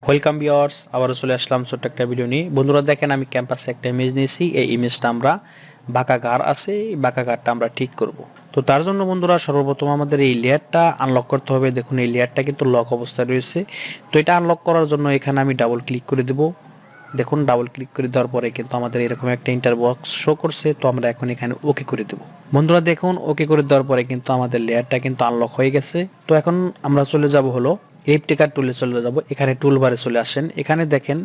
Welcome viewers, আবারও চলে আসলাম ছোট্ট একটা ভিডিও নিয়ে। বন্ধুরা দেখেন, আমি ক্যাম্পাসে একটা ইমেজ নিয়েছি। এই ইমেজটা আমরা বাঁকা গার আছে, এই বাঁকা গারটা আমরা ঠিক করব। তো তার জন্য বন্ধুরা সর্বপ্রথম আমাদের এই লেয়ারটা আনলক করতে হবে। দেখুন এই লেয়ারটা কিন্তু লক অবস্থায় রয়েছে। তো এটা আনলক করার জন্য এখানে আমি ডাবল ক্লিক করে দেব। দেখুন ডাবল ক্লিক করে দেওয়ার পরে কিন্তু আমাদের এরকম একটা ইন্টার বক্স শো করছে। তো আমরা এখন এখানে ওকে করে দেব। বন্ধুরা দেখুন, ওকে করে দেওয়ার পরে কিন্তু আমাদের লেয়ারটা কিন্তু আনলক হয়ে গেছে। তো এখন আমরা চলে যাব হলো ইলিপটিক্যাল টুলে চলে যাব। এখানে টুল বারে চলে আসেন। এখানে দেখেন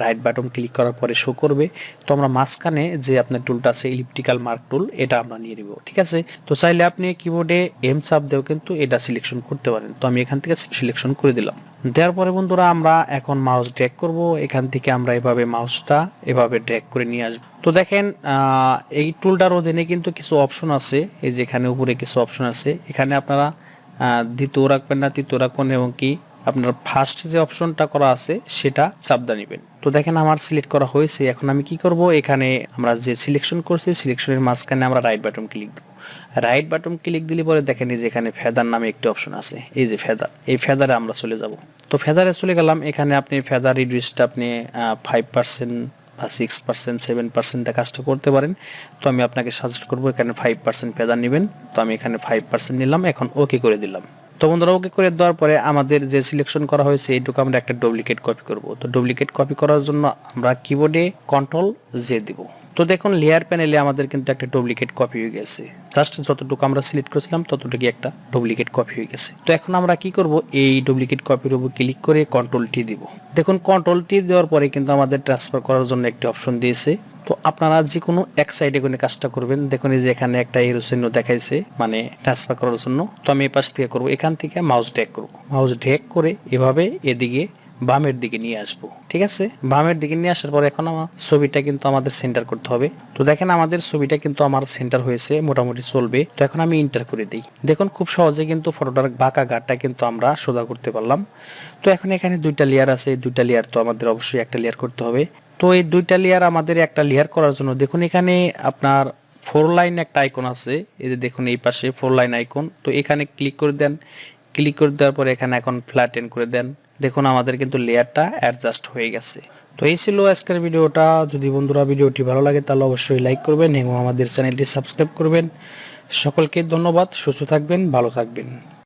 রাইট বাটন ক্লিক করার পরে শো করবে। তো আমরা মাঝখানে যে আপনার টুলটা আছে ইলিপটিক্যাল মার্ক টুল, এটা আমরা নিয়ে নিব। ঠিক আছে, তো চাইলে আপনি কিবোর্ডে এম চাপ দিয়েও কিন্তু এটা সিলেকশন করতে পারেন। তো আমি এখান থেকে সিলেকশন করে দিলাম। দেওয়ার পরে বন্ধুরা আমরা এখন মাউস ড্র্যাগ করব। এখান থেকে আমরা এভাবে মাউসটা এভাবে ড্র্যাগ করে নিয়ে আসবো। তো দেখেন এই টুলটার অধীনে কিন্তু কিছু অপশন আছে। এই যে এখানে উপরে কিছু অপশন আছে। এখানে আপনারা দ্বিতীয় রাখবেন না তৃতীয় রাখবেন, এবং কি আপনার ফার্স্ট যে অপশনটা করা আছে সেটা চাপ দিয়ে নেবেন। তো দেখেন আমার সিলেক্ট করা হয়েছে। এখন আমি কি করব, এখানে আমরা যে সিলেকশন করছি সিলেকশনের মাঝখানে আমরা রাইট বাটন ক্লিক দেব। রাইট বাটন ক্লিক দিলে পরে দেখেন এই যে এখানে ফেদার নামে একটি অপশন আছে। এই যে ফেদার, এই ফেদারে আমরা চলে যাব। তো ফেদারে চলে গেলাম। এখানে আপনি ফেদার রিডিউসটা আপনি 5% বা 6%, 7% কাজটা করতে পারেন। তো আমি আপনাকে সাজেস্ট করবো এখানে 5% ফেদার নেবেন। তো আমি এখানে 5% নিলাম। এখন ওকে করে দিলাম। তো বন্ধুরা ওকে করে দেওয়ার পরে আমাদের যে সিলেকশন করা হয়েছে এইটুকু আমরা একটা ডুপ্লিকেট কপি করব। তো ডুপ্লিকেট কপি করার জন্য আমরা কিবোর্ডে কন্ট্রোল জে দিব। তো দেখুন লেয়ার প্যানেলে আমাদের কিন্তু একটা ডুপ্লিকেট কপি হয়ে গেছে। জাস্ট যতটুকু আমরা সিলেক্ট করেছিলাম ততটুকু একটা ডুপ্লিকেট কপি হয়ে গেছে। তো এখন আমরা কি করব, এই ডুপ্লিকেট কপির উপর ক্লিক করে কন্ট্রোল টি দিব। দেখুন কন্ট্রোল টি দেওয়ার পরে কিন্তু আমাদের ট্রান্সফার করার জন্য একটি অপশন দিয়েছে। তো আপনারা যে কোনো এক সাইডে কোনো কাজটা করবেন। দেখুন এই যে এখানে একটা এরো চিহ্ন দেখাইছে, মানে ট্রান্সফার করার জন্য। তো আমি এই পাশ থেকে করবো, এখান থেকে মাউস ড্র্যাগ করব। মাউস ড্র্যাগ করে এভাবে এদিকে বামের দিকে নিয়ে আসবো। ঠিক আছে, বামের দিকে নিয়ে আসার পর এখন আমার ছবিটা কিন্তু আমাদের সেন্টার করতে হবে। তো দেখেন আমাদের ছবিটা কিন্তু আমার সেন্টার হয়েছে, মোটামুটি চলবে। তো এখন আমি ইন্টার করে দিই। দেখুন খুব সহজে কিন্তু ফটোটার বাঁকা গারটা কিন্তু আমরা সোজা করতে পারলাম। তো এখন এখানে দুইটা লেয়ার আছে, দুইটা লেয়ার তো আমাদের অবশ্যই একটা লেয়ার করতে হবে। তো এই দুইটা লেয়ার আমাদের একটা লেয়ার করার জন্য দেখুন এখানে আপনার 4 লাইন একটা আইকন আছে। এই যে দেখুন এই পাশে 4 লাইন আইকন। তো এখানে ক্লিক করে দেন। ক্লিক করে দেওয়ার পরে এখানে এখন ফ্ল্যাটেন করে দেন। দেখুন আমাদের কিন্তু লেয়ারটা অ্যাডজাস্ট হয়ে গেছে। তো এই ছিল আজকের ভিডিওটা। যদি বন্ধুরা ভিডিওটি ভালো লাগে তাহলে অবশ্যই লাইক করবেন এবং আমাদের চ্যানেলটি সাবস্ক্রাইব করবেন। সকলকে ধন্যবাদ। সুস্থ থাকবেন, ভালো থাকবেন।